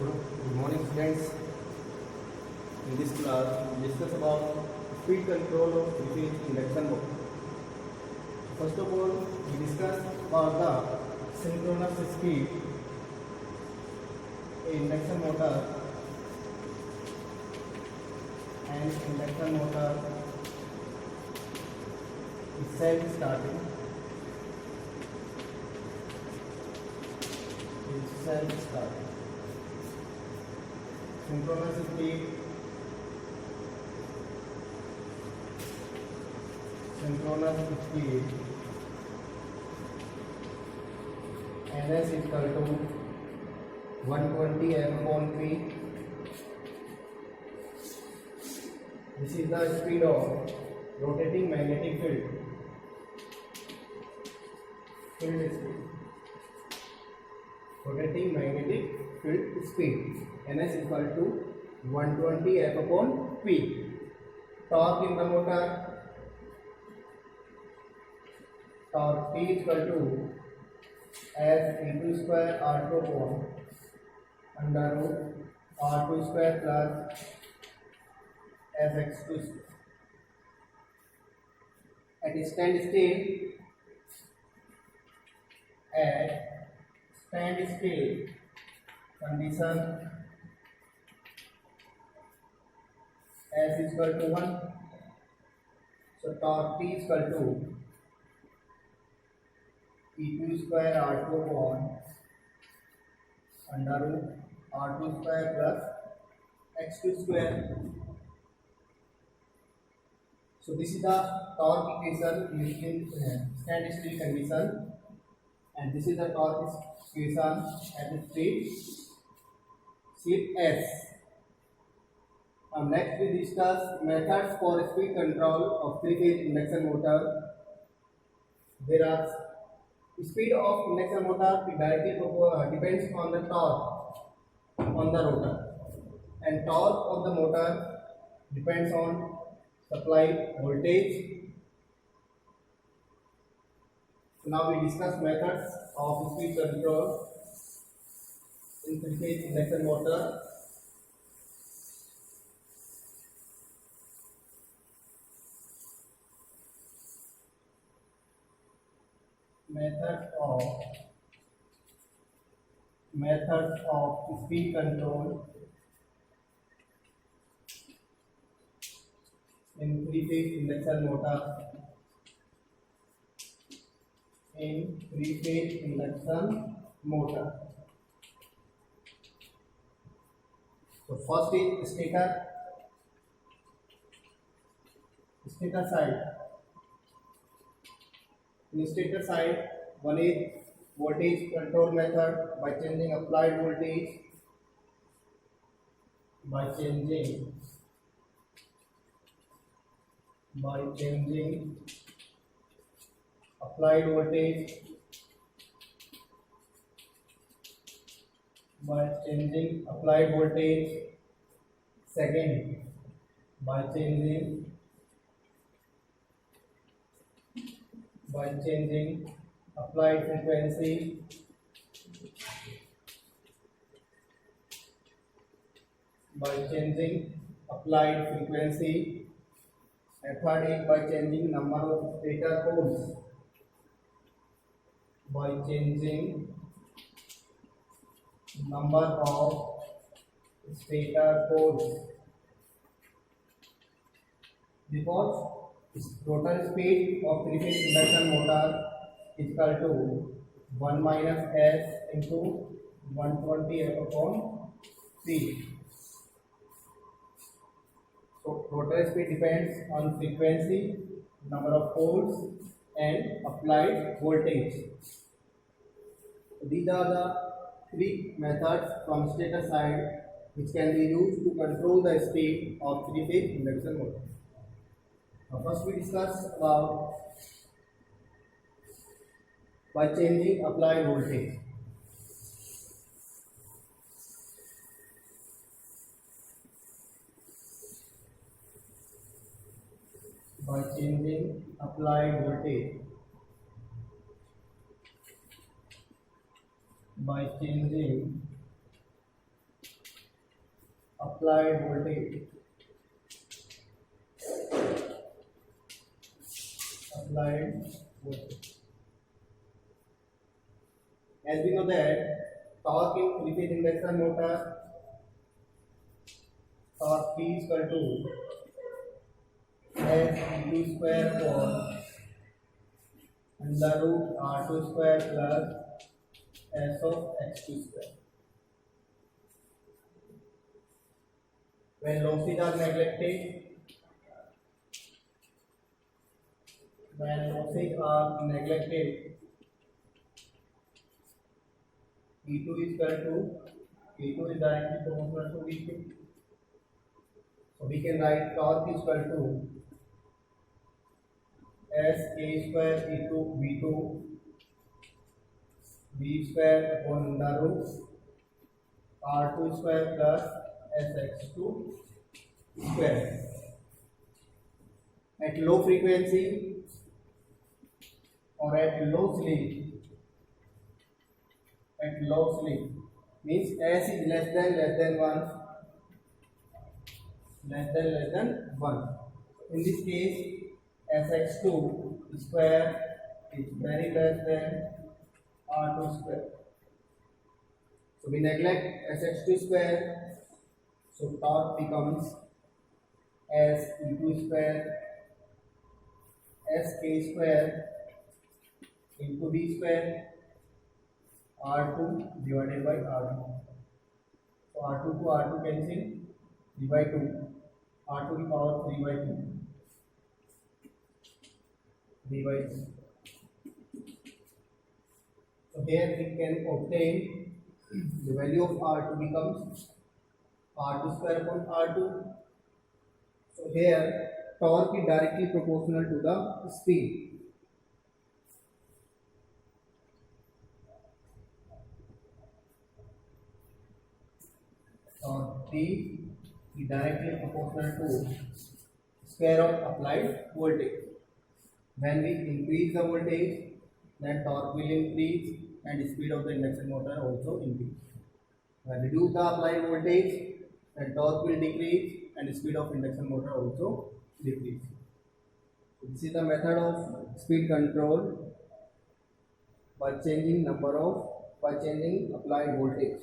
Good morning, students. In this class, we discuss about speed control of three-phase induction motor. First of all, we discuss about the synchronous speed in induction motor and induction motor is self-starting. Synchronous speed ns is equal to 120 m upon p. This is the speed of rotating magnetic field speed. Rotating magnetic field speed ns is equal to 120 f upon p. Torque in the motor, torque T is equal to F into square R2 upon under root R2 square plus Fx2 square. At stand still condition S is equal to 1, so torque T is equal to E2 square R2 upon under root R2 square plus X2 square. So this is the torque equation used in standstill condition, and this is the torque equation at the speed S. Next we discuss methods for speed control of three-phase induction motor. There are speed of induction motor directly depends on the torque on the rotor, and torque of the motor depends on supply voltage. So now we discuss methods of speed control in three-phase induction motor. Methods of speed control in three-phase induction motor. So first is stator side. In stator side, one is voltage control method by changing applied voltage by changing applied voltage second by changing applied frequency and third is by changing number of stator poles because total speed of three-phase induction motor is equal to 1 minus S into 120 F upon P. So total speed depends on frequency, number of poles and applied voltage. So these are the three methods from stator side which can be used to control the speed of three-phase induction motor. First we discuss about by changing applied voltage. By changing applied voltage. by changing applied voltage. Applied voltage. As we know that torque in three-phase induction motor, torque P is equal to S E2 square for under root R2 square plus S of X2 square. When losses are neglected, E2 is equal to E2 is directly proportional to V2. So we can write torque is equal to S A square E2 V2 V square upon the root R2 square plus SX2 square. At low frequency or at low sleep means S is less than 1. In this case, Sx2 square is very less than R2 square. So we neglect Sx2 square. So torque becomes S E2 square Sk square into V square R2 divided by R2. So R2 to R2 cancel, V by 2, R to the power 3 by 2, V by 2. So here we can obtain the value of R2 becomes R2 square upon R2. So here torque is directly proportional to the speed. Torque T is directly proportional to square of applied voltage. When we increase the voltage, then torque will increase and speed of the induction motor also increase. When we reduce the applied voltage, then torque will decrease and speed of induction motor also decrease. This is the method of speed control by changing applied voltage.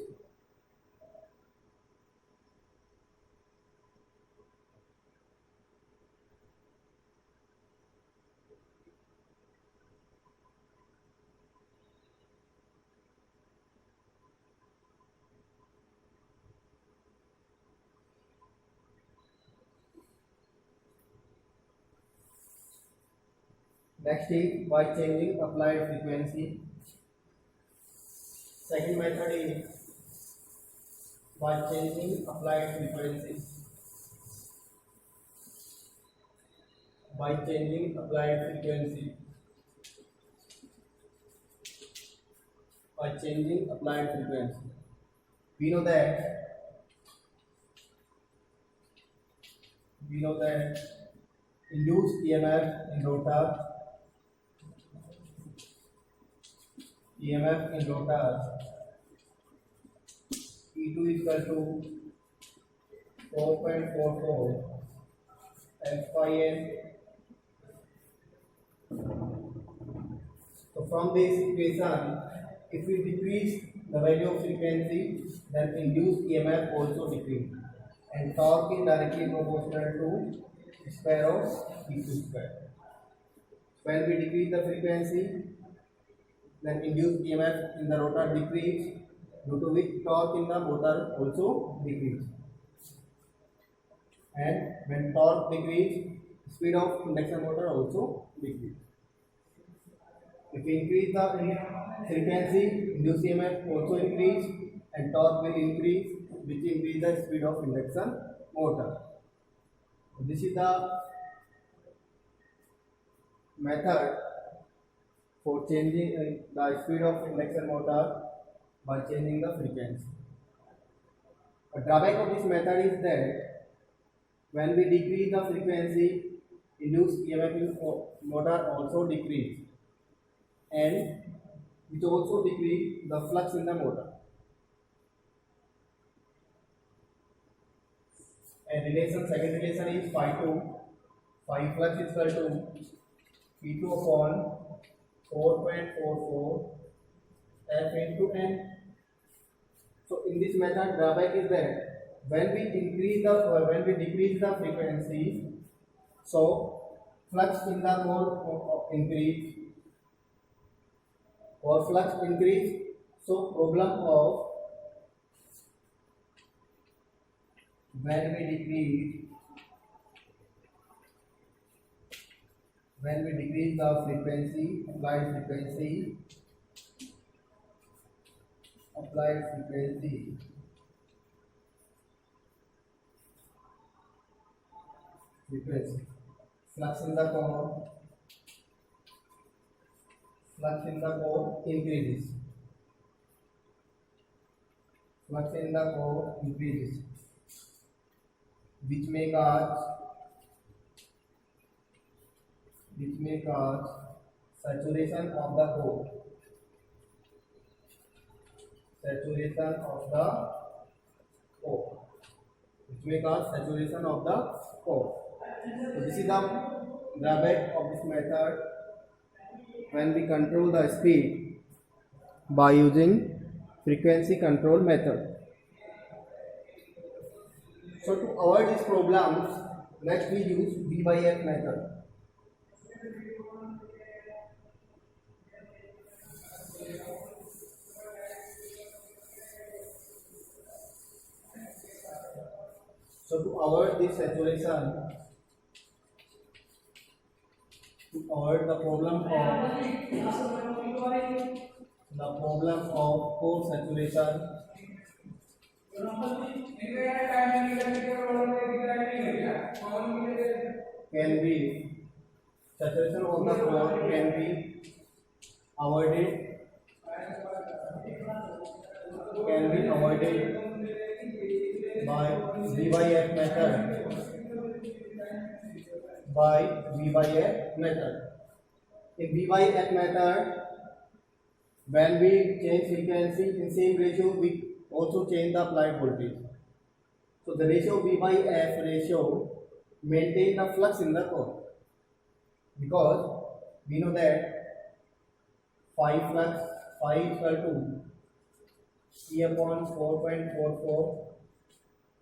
Next is by changing applied frequency. Second method is by changing applied frequency. By changing applied frequency. By changing applied frequency. We know that induced EMF in rotor E2 is equal to 4.44 F phi N. So from this equation, if we decrease the value of frequency, then induced EMF also decrease, and torque is directly proportional to square of E2 square. When we decrease the frequency, then induced EMF in the rotor decrease, due to which torque in the motor also decrease. And when torque decrease, speed of induction motor also decrease. If we increase the frequency, induced EMF also increase and torque will increase, which increase the speed of induction motor. This is the method for changing the speed of induction motor by changing the frequency. A drawback of this method is that when we decrease the frequency, induced EMF in motor also decrease, and which also decrease the flux in the motor. and relation, second relation is phi 2. Phi flux is equal to P2 upon 4.44 F into N. So in this method, drawback is that when we decrease the frequency, so flux in the core increase or flux increase. So problem of when we decrease the frequency, applied frequency, flux in the core increases. Flux in the core increases, which may cause saturation of the core. Which may cause saturation of the core. So this is the drawback of this method when we control the speed by using frequency control method. So to avoid these problems, next we use V by F method. So to avoid this saturation, to avoid the problem of core saturation, saturation of the core can be avoided by V by F method. In V by F method, when we change frequency in same ratio, we also change the applied voltage. So the ratio V by F ratio maintain the flux in the core, because we know that phi is equal to E upon 4.44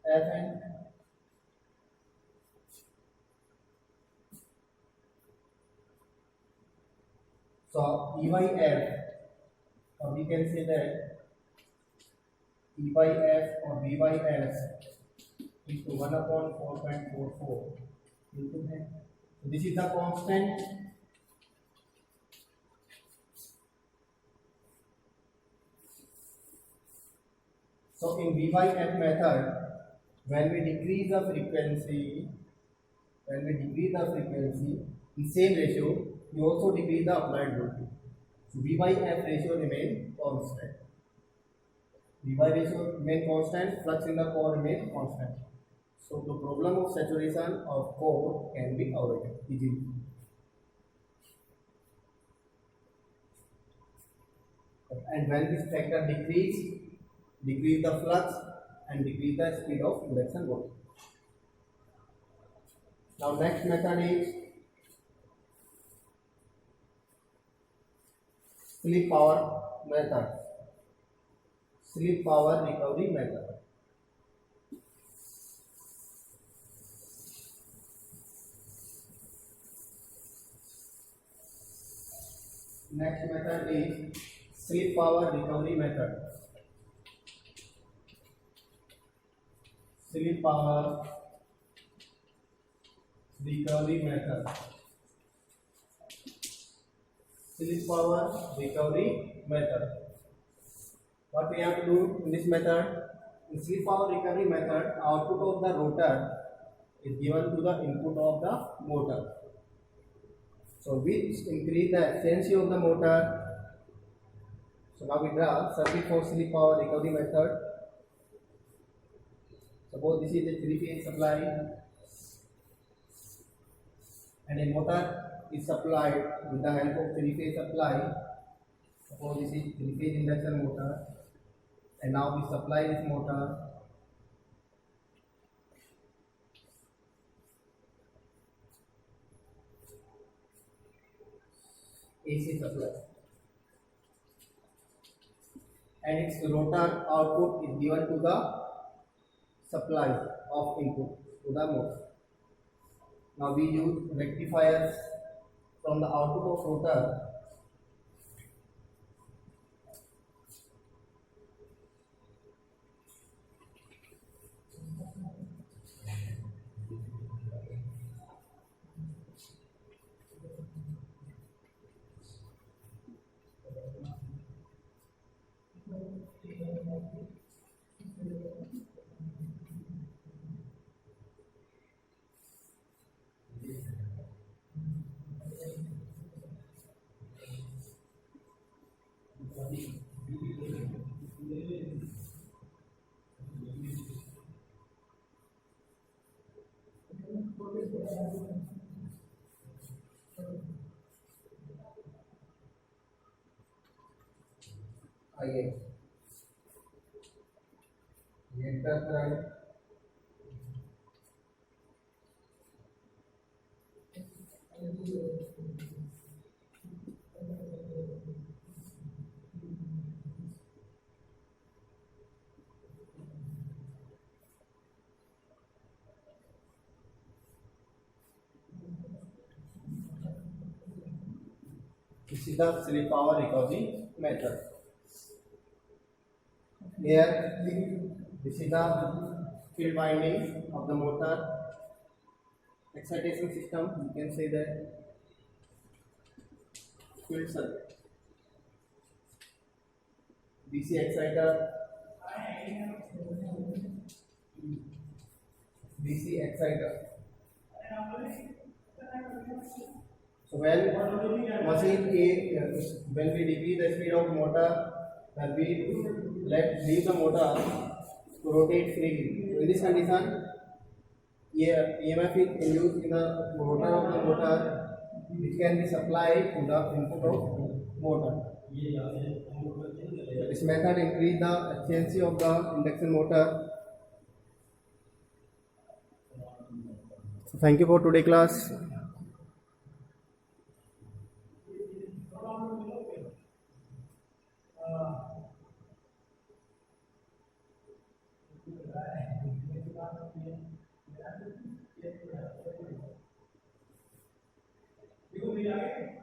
Fn. So E by F, or we can say that E by F or V by S is to 1 upon 4.44 into N. So this is the constant. So in V by F method, when we decrease the frequency in same ratio, we also decrease the applied voltage. So V by F ratio remain constant. V by ratio remain constant, flux in the core remain constant. So the problem of saturation of core can be avoided easily. And when this factor decrease the flux and decrease the speed of induction voltage. Now next method is slip power recovery method. Next method is slip power recovery method. Slip power recovery method. Slip power recovery method. What we have to do in this method? In slip power recovery method, output of the rotor is given to the input of the motor. So which increase the efficiency of the motor. So now we draw circuit for slip power recovery method. Suppose this is a 3-phase supply and a motor is supplied with the help of 3-phase supply. Suppose this is 3-phase induction motor, and now we supply this motor AC supply, and its rotor output is given to the supply of input to the motor. Now we use rectifiers from the output of rotor. Again, reactor current, this is the slip power recovery method. Here, this is the field winding of the motor excitation system. You can say that field circuit, DC exciter, DC exciter. So when when we decrease the speed of motor, then we leave the motor to rotate freely. So in this condition, EMF is induced in the rotor of the motor, which can be supplied to the input of motor. This method increase the efficiency of the induction motor. So thank you for today class. देखो मेरे आगे